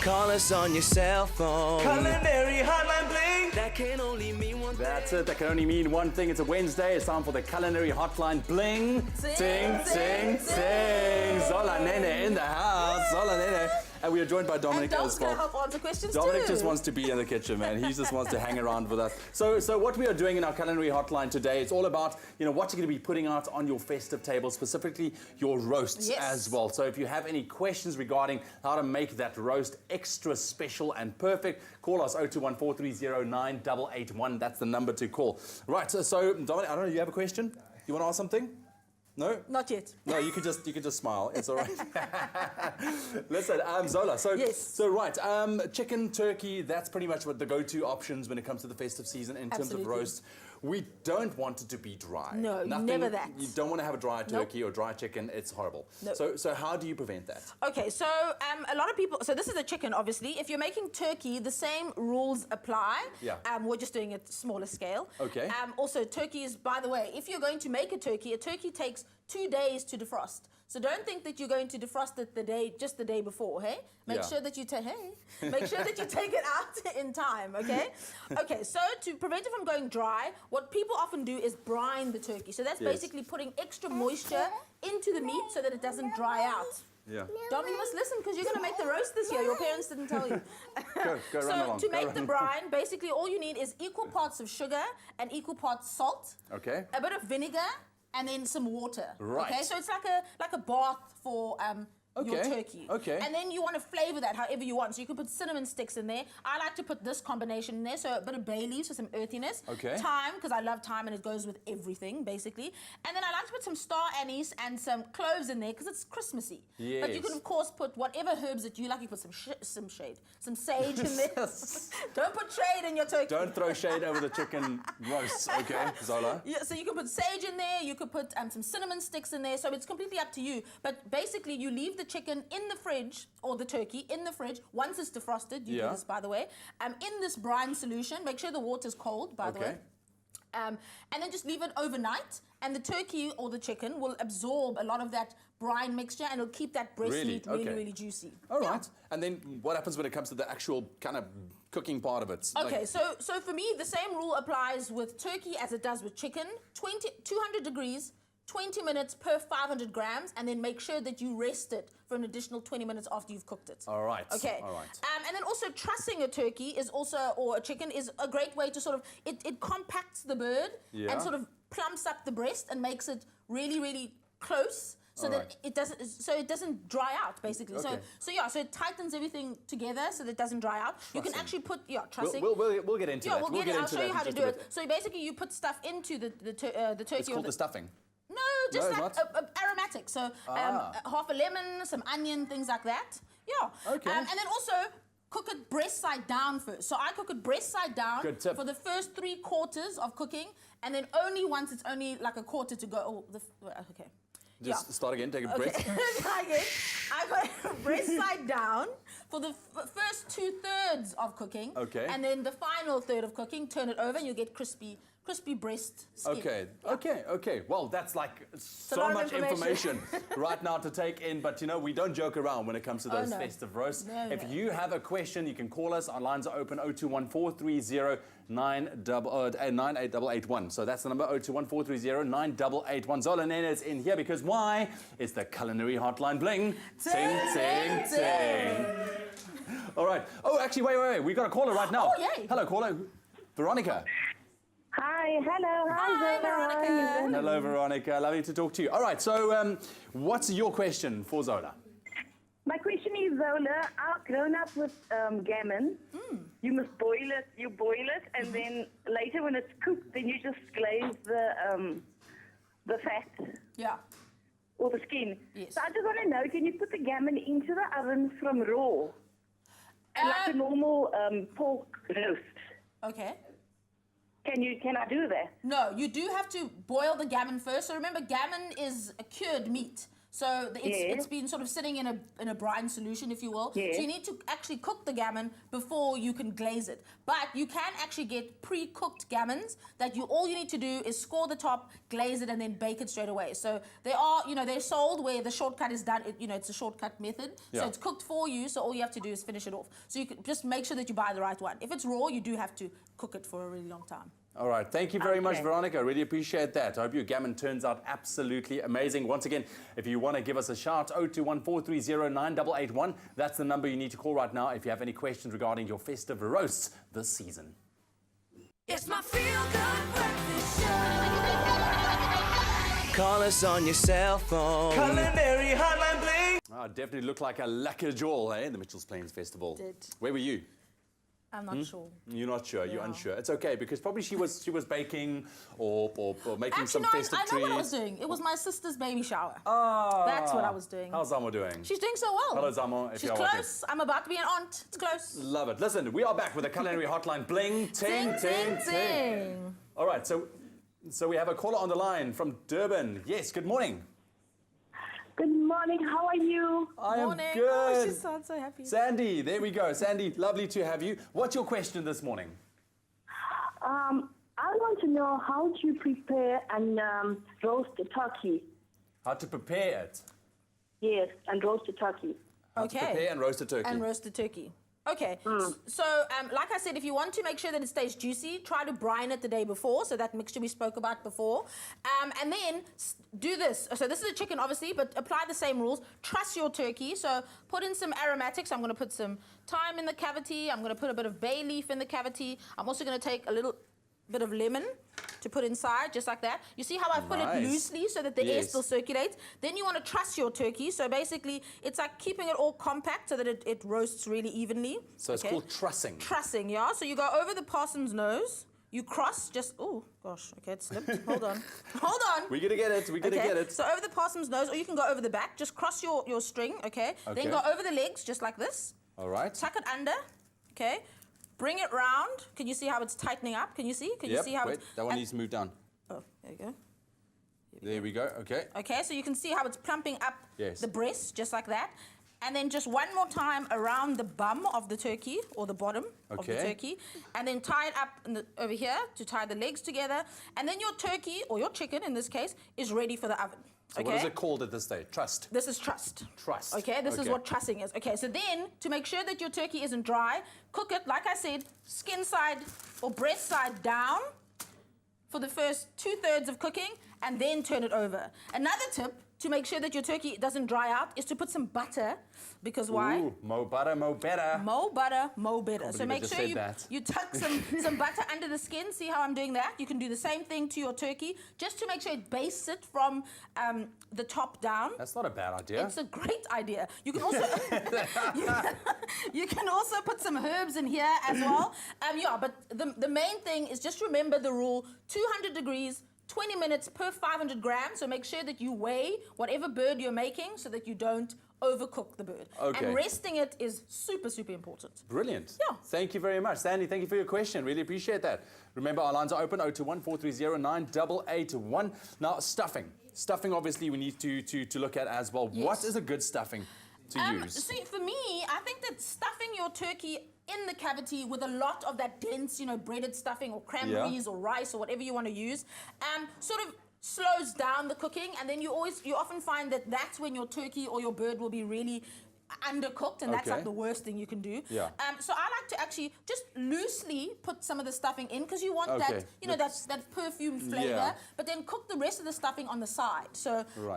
Call us on your cell phone. Culinary Hotline Bling. That can only mean one thing. That's it. That can only mean one thing. It's a Wednesday. It's time for the Culinary Hotline Bling. Ting, ting, ting. Zola, Nene in the house. Zola, Nene. And we are joined by Dominic And as Dom's going well. to help answer questions Dominic too. just wants to be in the kitchen, man. He just wants to hang around with us. So what we are doing in our Culinary Hotline today, it's all about, what you're going to be putting out on your festive table, specifically your roasts as well. So if you have any questions regarding how to make that roast extra special and perfect, call us 0214309881. That's the number to call. Right, so Dominic, I don't know, you have a question? You want to ask something? No? Not yet. No, you could just smile. It's all right. Listen, Zola. So, Yes. So right, chicken, turkey. That's pretty much what the go-to options when it comes to the festive season in terms of Absolutely. roast. We don't want it to be dry. No, never that. You don't want to have a dry turkey or dry chicken. It's horrible. Nope. So how do you prevent that? Okay, so a lot of people, so this is a chicken, obviously. If you're making turkey, the same rules apply. Yeah. We're just doing it smaller scale. Okay. Also, turkeys, by the way, if you're going to make a turkey takes 2 days to defrost. So don't think that you're going to defrost it just the day before, hey? Make sure that you take it out in time, okay? Okay, so to prevent it from going dry, what people often do is brine the turkey. So that's basically putting extra moisture into the meat so that it doesn't dry out. Yeah. Dom, you must listen because you're going to make the roast this year. Your parents didn't tell you. Go run along. So to make the brine, basically all you need is equal parts of sugar and equal parts salt. Okay. A bit of vinegar and then some water. Right. Okay, so it's like a bath for your turkey. Okay. And then you want to flavor that however you want. So you can put cinnamon sticks in there. I like to put this combination in there, so a bit of bay leaves for some earthiness. Okay. Thyme, because I love thyme and it goes with everything, basically. And then I like to put some star anise and some cloves in there because it's Christmassy. Yes. But you can, of course, put whatever herbs that you like. You put some sage in there. Don't put shade in your turkey. Don't throw shade over the chicken roast, okay, Zola? Yeah, so you can put sage in there, you could put some cinnamon sticks in there, so it's completely up to you. But basically, you leave the chicken in the fridge, or the turkey in the fridge, once it's defrosted, you do this, by the way, in this brine solution. Make sure the water's cold, by the way. And then just leave it overnight, and the turkey or the chicken will absorb a lot of that brine mixture, and it'll keep that breast meat really juicy. All right. And then what happens when it comes to the actual kind of cooking part of it? Okay, so for me, the same rule applies with turkey as it does with chicken. 200 degrees, 20 minutes per 500 grams, and then make sure that you rest it for an additional 20 minutes after you've cooked it. All right. Okay. All right. And then also trussing a turkey is also, or a chicken, is a great way to sort of, it compacts the bird and sort of plumps up the breast and makes it really close. So that it doesn't dry out, basically. Okay. So it tightens everything together so that it doesn't dry out. Trussing. You can actually put trussing. We'll get into that. I'll show you how to do it. So basically, you put stuff into the turkey. It's called the stuffing. No, just No, like aromatic. So half a lemon, some onion, things like that. Yeah. Okay. And then also cook it breast side down first. So I cook it breast side down Good tip. for the first 3/4 of cooking, and then only once it's only like a quarter to go. Okay. Just start again, take a breath. Try again. I got breast side down for the first 2/3 of cooking. Okay. And then the final third of cooking, turn it over and you get crispy breast skin. Okay. Well, that's like so lot of much information right now to take in, but we don't joke around when it comes to those festive roasts. If you have a question, you can call us. Our lines are open 0214309881. So that's the number 0214309881. Zola Nene is in here because why? It's the Culinary Hotline Bling. Ting, ting, ting. All right. Oh, actually, wait. We got a caller right now. Oh, yay. Hello, caller. Veronica. Hi, hello. Hi, Veronica. Hello, Veronica. Lovely to talk to you. All right, so what's your question for Zola? My question is, Zola, I've grown up with gammon. You must boil it, and then later when it's cooked, then you just glaze the fat. Yeah. Or the skin. Yes. So I just want to know, can you put the gammon into the oven from raw? Like a normal pork roast. Okay. Can I do that? No, you do have to boil the gammon first. So remember, gammon is a cured meat. So it's been sort of sitting in a brine solution, if you will. Yes. So you need to actually cook the gammon before you can glaze it. But you can actually get pre-cooked gammons that all you need to do is score the top, glaze it, and then bake it straight away. So they are, they're sold where the shortcut is done. It's a shortcut method. Yeah. So it's cooked for you. So all you have to do is finish it off. So you can just make sure that you buy the right one. If it's raw, you do have to cook it for a really long time. All right, thank you very much, Veronica. I really appreciate that. I hope your gammon turns out absolutely amazing. Once again, if you want to give us a shout, 0214309881. That's the number you need to call right now if you have any questions regarding your festive roasts this season. It's my feel-good breakfast show. Call us on your cell phone. Culinary Hotline Bling. Oh, definitely looked like a lekker jol, eh? The Mitchells Plains Festival. Did. Where were you? I'm not sure. You're not sure. You're Yeah. unsure. It's okay because probably she was baking or making Actually, some no, festive I know what I was treats. doing. It was my sister's baby shower. Ah, That's what I was doing. How's Zamo doing? She's doing so well. Hello, Zamo. If She's you are watching. close. I'm about to be an aunt. It's close. Love it. Listen, we are back with a Culinary Hotline. Bling, ting, ting, ting. All right, so we have a caller on the line from Durban. Yes, good morning. Good morning. How are you? I am Morning. good. Oh, she sounds so happy. Sandy, there we go. Sandy, lovely to have you. What's your question this morning? I want to know how do you prepare and roast a turkey? How to prepare it. Yes, and roast a turkey. How to prepare and roast a turkey. And roast the turkey. Okay, so like I said, if you want to make sure that it stays juicy, try to brine it the day before, so that mixture we spoke about before. And then do this. So this is a chicken, obviously, but apply the same rules. Truss your turkey, so put in some aromatics. I'm going to put some thyme in the cavity. I'm going to put a bit of bay leaf in the cavity. I'm also going to take a little bit of lemon to put inside, just like that. You see how I put it loosely so that the air still circulates? Then you want to truss your turkey. So basically, it's like keeping it all compact so that it roasts really evenly. So it's called trussing. Trussing, yeah. So you go over the possum's nose. You cross just, oh, gosh, okay, it slipped. Hold on. Hold on. We're going to get it. We're going to get it. So over the possum's nose, or you can go over the back. Just cross your string, okay? Then go over the legs, just like this. All right. Tuck it under, okay? Bring it round. Can you see how it's tightening up? Can you see? Can you see how wait, that one needs to move down. Oh, there you go. There we go, okay. Okay, so you can see how it's plumping up Yes. the breast, just like that. And then just one more time around the bum of the turkey, or the bottom of the turkey. And then tie it up over here to tie the legs together. And then your turkey, or your chicken in this case, is ready for the oven. So what is it called at this stage? Trussed? This is trussed. Trussed. Okay, this is what trussing is. Okay, so then, to make sure that your turkey isn't dry, cook it, like I said, skin side or breast side down for the first 2/3 of cooking, and then turn it over. Another tip to make sure that your turkey doesn't dry out is to put some butter, because why? Ooh, mo butter, mo better. Mo butter, mo better. So believe I make just sure said you tuck some butter under the skin. See how I'm doing that? You can do the same thing to your turkey, just to make sure it bastes it from the top down. That's not a bad idea. It's a great idea. You can also you can also put some herbs in here as well. Yeah, but the main thing is just remember the rule: 200 degrees. 20 minutes per 500 grams, so make sure that you weigh whatever bird you're making so that you don't overcook the bird. Okay. And resting it is super, super important. Brilliant. Yeah. Thank you very much. Sandy, thank you for your question. Really appreciate that. Remember, our lines are open, 0214309881. Now, stuffing. Stuffing, obviously, we need to look at as well. Yes. What is a good stuffing to use? See, for me, I think that stuffing your turkey in the cavity with a lot of that dense, breaded stuffing or cranberries or rice or whatever you want to use, sort of slows down the cooking, and then you often find that that's when your turkey or your bird will be really undercooked, and that's like the worst thing you can do. Yeah. So I like to actually just loosely put some of the stuffing in, because you want that, that perfume flavor, but then cook the rest of the stuffing on the side. So so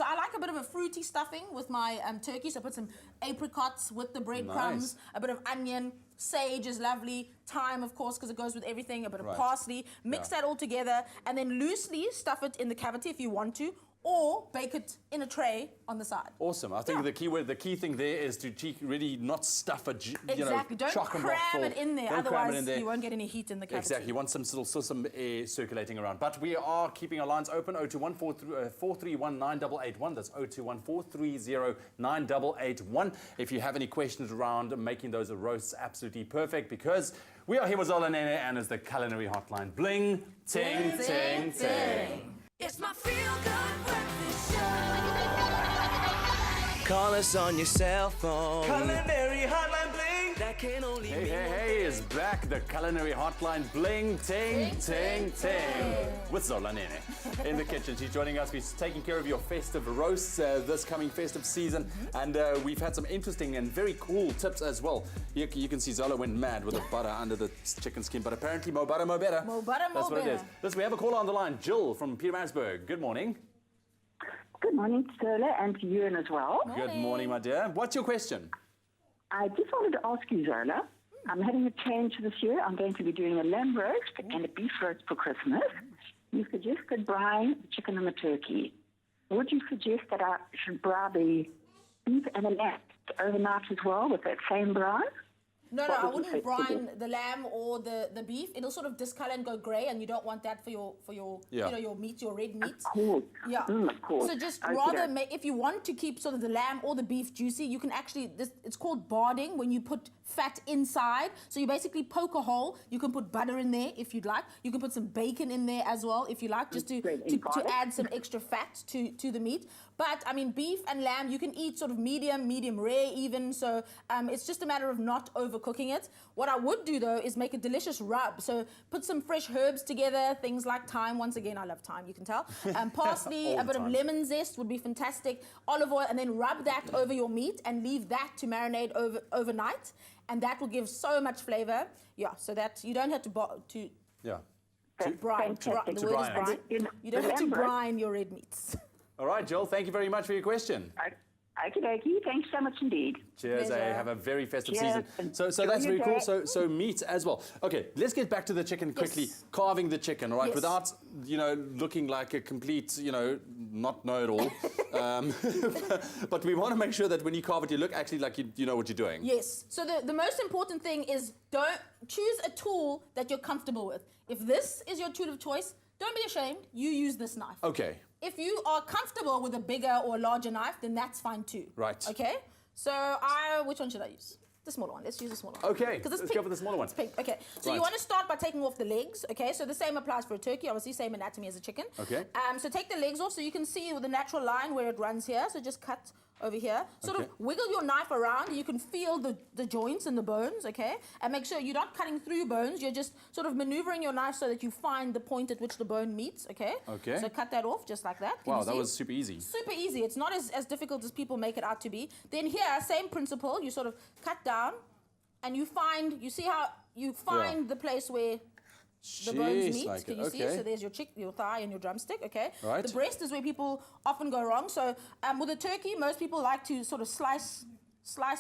I like a bit of a fruity stuffing with my turkey. So I put some apricots with the breadcrumbs, a bit of onion, sage is lovely, thyme, of course, because it goes with everything, a bit of parsley. Mix that all together, and then loosely stuff it in the cavity if you want to, or bake it in a tray on the side. Awesome. I think the key thing there is to really not stuff it, Exactly. Don't chock and block cram full. it in there, Don't cram otherwise it in there. you won't get any heat in the cavity. Exactly. You want some air circulating around. But we are keeping our lines open, 0214319881. That's 0214309881. If you have any questions around making those roasts absolutely perfect, because we are here with Zola, Nene, and it's the Culinary Hotline. Bling, ting, ting, ting. It's my feel-good breakfast show. Call us on your cell phone. Culinary Hotline Bling. That can only Hey, mean hey, one hey, thing. is back. The Culinary Hotline bling, ting, ting, ting. With Zola Nene in the kitchen. She's joining us. We're taking care of your festive roasts this coming festive season. And we've had some interesting and very cool tips as well. You can see Zola went mad with the butter under the chicken skin. But apparently, mo butter, mo better. Mo butter, mo That's what it is. better. Listen, we have a caller on the line. Jill from Pietermaritzburg. Good morning. Good morning, Zola, and to you as well. Good morning, my dear. What's your question? I just wanted to ask you, Zola, I'm having a change this year. I'm going to be doing a lamb roast and a beef roast for Christmas. You suggested brine the chicken and the turkey. Would you suggest that I should brine the beef and the lamb overnight as well with that same brine? No, What I would you wouldn't say to brine the lamb or the beef. It'll sort of discolor and go grey, and you don't want that for your Yeah. you know, your meat, your red meat. Of course. Yeah. Of course. So just Okay, rather then. make, if you want to keep sort of the lamb or the beef juicy, you can actually, it's called barding, when you put fat inside. So you basically poke a hole. You can put butter in there if you'd like. You can put some bacon in there as well if you like, just to Great. to add some extra fat to the meat. But I mean, beef and lamb, you can eat sort of medium rare even. So it's just a matter of not overcooking it. What I would do though is make a delicious rub. So put some fresh herbs together, things like thyme. Once again, I love thyme, you can tell. Parsley, All a the bit of time. lemon zest would be fantastic. Olive oil, and then rub that over your meat and leave that to marinate overnight. And that will give so much flavor. Yeah, so that you don't have to Yeah. brine. Fantastic. The word is brine it. brine. You don't have to Lamb roast. brine your red meats. All right, Jill, thank you very much for your question. Okie dokie. Thanks so much indeed. Cheers, Pleasure. Have a very festive Cheers. season. So Enjoy that's your very cool. day. So meat as well. Okay, let's get back to the chicken quickly. Yes. Carving the chicken, all right, Yes. without, looking like a complete, not know-it-all. But we want to make sure that when you carve it, you look actually like you know what you're doing. Yes. So the most important thing is don't choose a tool that you're comfortable with. If this is your tool of choice, don't be ashamed. You use this knife. Okay. If you are comfortable with a bigger or larger knife, then that's fine too. Right. Okay. So which one should I use? The smaller one. Let's use the smaller one. Okay, 'Cause it's let's pink. go for the smaller one. It's pink. Okay. So Right. you want to start by taking off the legs. Okay. So the same applies for a turkey. Obviously, same anatomy as a chicken. Okay. So take the legs off so you can see the natural line where it runs here. So just cut over here. Sort Okay. of wiggle your knife around. You can feel the joints and the bones. Okay. And make sure you're not cutting through bones. You're just sort of maneuvering your knife so that you find the point at which the bone meets. Okay. Okay. So cut that off just like that. Can Wow, you that see? was super easy. Super easy. It's not as difficult as people make it out to be. Then here, same principle. You sort of cut down, and you see how you find the place where the bones Jeez, meet. like Can it. you see? Okay. So there's your thigh and your drumstick. Okay. Right. The breast is where people often go wrong. So with a turkey, most people like to sort of slice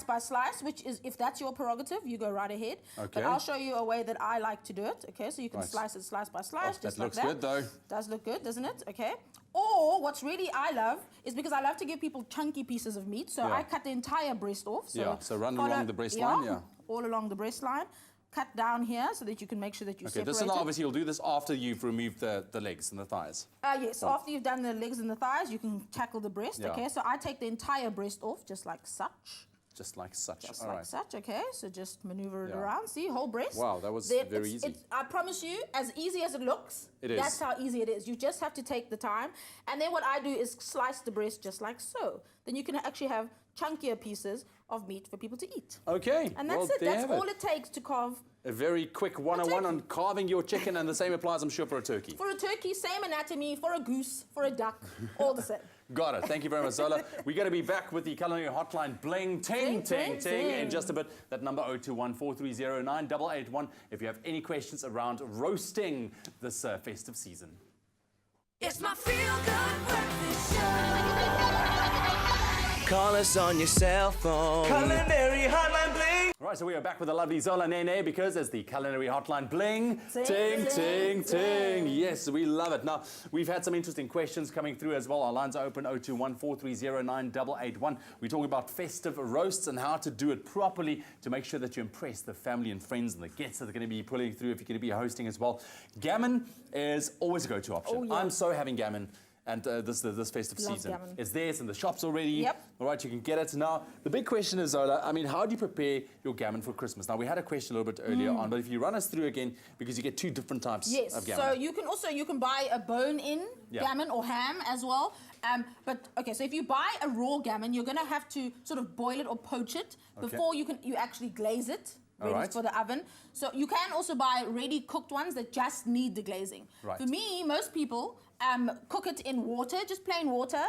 by slice, which is, if that's your prerogative, you go right ahead. Okay. But I'll show you a way that I like to do it. Okay. So you can Right. slice it slice by Oh, slice, that just like looks that. good, though. Does look good, doesn't it? Okay. Or what's really I love is because I love to give people chunky pieces of meat. So Yeah. I cut the entire breast off. So Yeah, so run along the breast line, yeah. All along the breast line. Cut down here so that you can make sure that you Okay, separate this is it. obviously you'll do this after you've removed the legs and the thighs. Yes, after you've done the legs and the thighs, you can tackle the breast. Yeah. Okay, so I take the entire breast off just like such. Just like such. Just All like right. such, okay? So just maneuver it Yeah. around. See, whole breast. Wow, that was Then very easy. I promise you, as easy as it looks, It is. that's how easy it is. You just have to take the time. And then what I do is slice the breast just like so. Then you can actually have chunkier pieces of meat for people to eat. Okay. And well, that's it. there That's have all it takes to carve. A very quick 101 on turkey. carving your chicken, and the same applies, I'm sure, for a turkey. For a turkey, same anatomy. For a goose, for a duck, all the same. Got it. Thank you very much, Zola. We're going to be back with the Culinary Hotline bling, ting, ting, ting, in just a bit. That number 021-430-9881 if you have any questions around roasting this festive season. It's my feel-good breakfast show. Call us on your cell phone. Culinary Hotline Bling. Right, so we are back with the lovely Zola Nene because as the Culinary Hotline bling, ting, Ting, ting, ting, ting. Yes, we love it. Now, we've had some interesting questions coming through as well. Our lines are open 021-430-9881. We're talking about festive roasts and how to do it properly to make sure that you impress the family and friends and the guests that are going to be pulling through if you're going to be hosting as well. Gammon is always a go-to option. Oh, yeah. I'm so having gammon. And this festive Love season. gammon. It's there, it's in the shops already. Yep. All right, you can get it. Now, the big question is, Zola, I mean, how do you prepare your gammon for Christmas? Now, we had a question a little bit earlier on, but if you run us through again, because you get two different types Yes, of gammon. so you can buy a bone-in Yeah. gammon or ham as well. But okay, so if you buy a raw gammon, you're going to have to sort of boil it or poach it before you actually glaze it. Ready for the oven. So you can also buy ready cooked ones that just need the glazing. Right. For me, most people cook it in water, just plain water,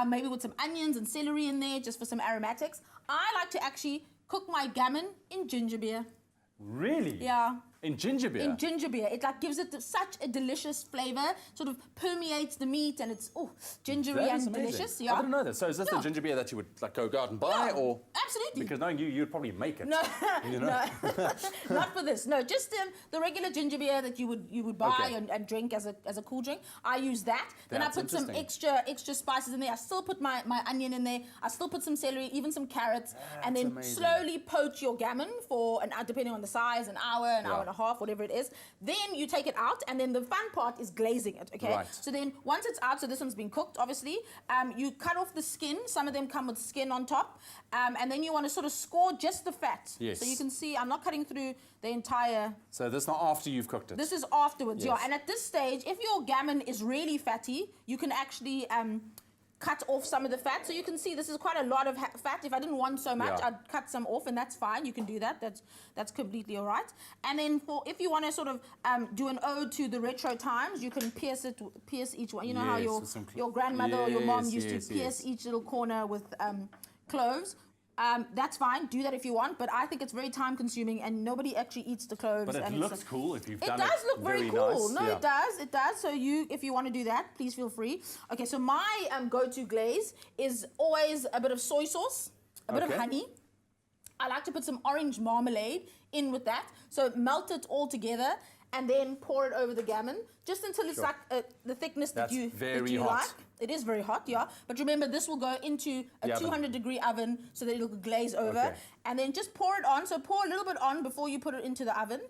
maybe with some onions and celery in there, just for some aromatics. I like to actually cook my gammon in ginger beer. Really? Yeah. In ginger beer? In ginger beer. It like gives it such a delicious flavor, sort of permeates the meat, and it's gingery That is and amazing. delicious. Yeah. I didn't know that. So is this the ginger beer that you would like go out and buy, or absolutely? Because knowing you, you'd probably make it. No, you know? no, not for this. No, just the regular ginger beer that you would buy and drink as a cool drink. I use that. Then I put some extra spices in there. I still put my onion in there. I still put some celery, even some carrots, and then slowly poach your gammon for depending on the size, an hour and a half, whatever it is. Then you take it out, and then the fun part is glazing it, okay? Right. So then once it's out, so this one's been cooked, obviously, you cut off the skin. Some of them come with skin on top, and then you want to sort of score just the fat. Yes. So you can see I'm not cutting through the entire... So this is not after you've cooked it? This is afterwards, Yes. yeah. And at this stage, if your gammon is really fatty, you can actually... cut off some of the fat. So you can see this is quite a lot of fat. If I didn't want so much, I'd cut some off, and that's fine. You can do that. That's completely all right. And then if you want to sort of do an ode to the retro times, you can pierce each one. You know how your grandmother or your mom used to pierce each little corner with cloves. That's fine. Do that if you want, but I think it's very time consuming, and nobody actually eats the cloves. But it looks cool if you've done it. It does look very cool. Nice. No, it does. It does. So if you want to do that, please feel free. Okay, so my go-to glaze is always a bit of soy sauce, a bit of honey. I like to put some orange marmalade in with that. So melt it all together, and then pour it over the gammon, just until it's like the thickness that you like. It is very hot, yeah. But remember, this will go into a 200-degree oven so that it'll glaze over. And then just pour it on. So pour a little bit on before you put it into the oven.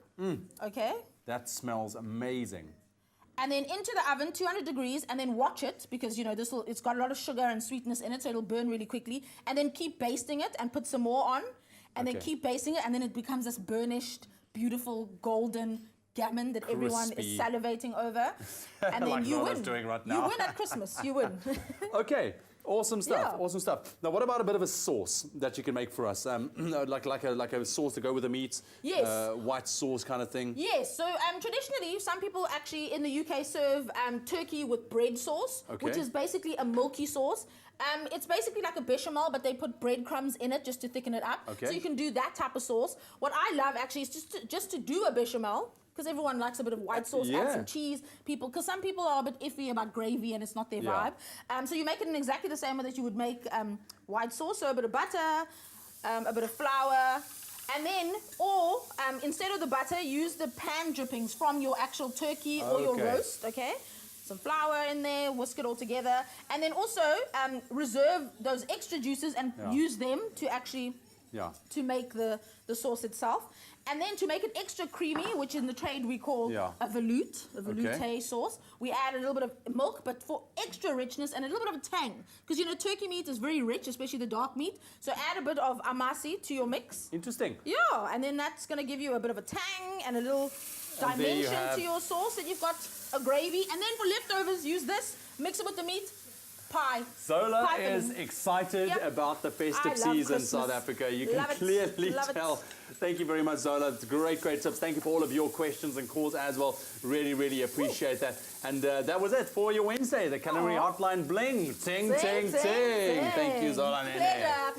Okay? That smells amazing. And then into the oven, 200 degrees, and then watch it, because, you know, it's got a lot of sugar and sweetness in it, so it'll burn really quickly. And then keep basting it and put some more on. And then keep basting it, and then it becomes this burnished, beautiful, golden gammon that everyone is salivating over. And then like you Zola's win. doing right now. You win at Christmas. You win. Okay. Awesome stuff. Yeah. Awesome stuff. Now, what about a bit of a sauce that you can make for us? Like a sauce to go with the meat. Yes. White sauce kind of thing. Yes. So traditionally, some people actually in the UK serve turkey with bread sauce, which is basically a milky sauce. It's basically like a bechamel, but they put breadcrumbs in it just to thicken it up. Okay. So you can do that type of sauce. What I love actually is just to do a bechamel, because everyone likes a bit of white sauce, add some cheese, because some people are a bit iffy about gravy and it's not their vibe. So you make it in exactly the same way that you would make white sauce. So a bit of butter, a bit of flour, and then, instead of the butter, use the pan drippings from your actual turkey or your roast, okay? Some flour in there, whisk it all together, and then also reserve those extra juices and use them to actually to make the sauce itself. And then to make it extra creamy, which in the trade we call a velouté sauce, we add a little bit of milk, but for extra richness and a little bit of a tang. Because, you know, turkey meat is very rich, especially the dark meat. So add a bit of amasi to your mix. Interesting. Yeah, and then that's going to give you a bit of a tang and a little dimension to your sauce. And you've got a gravy. And then for leftovers, use this, mix it with the meat. Pie. Zola is excited about the festive season in South Africa. You can clearly tell. Thank you very much, Zola. It's great tips. Thank you for all of your questions and calls as well. Really, really appreciate that. And that was it for your Wednesday. The Culinary Hotline bling. Ting, ting, ting. Thank you, Zola. Pleasure.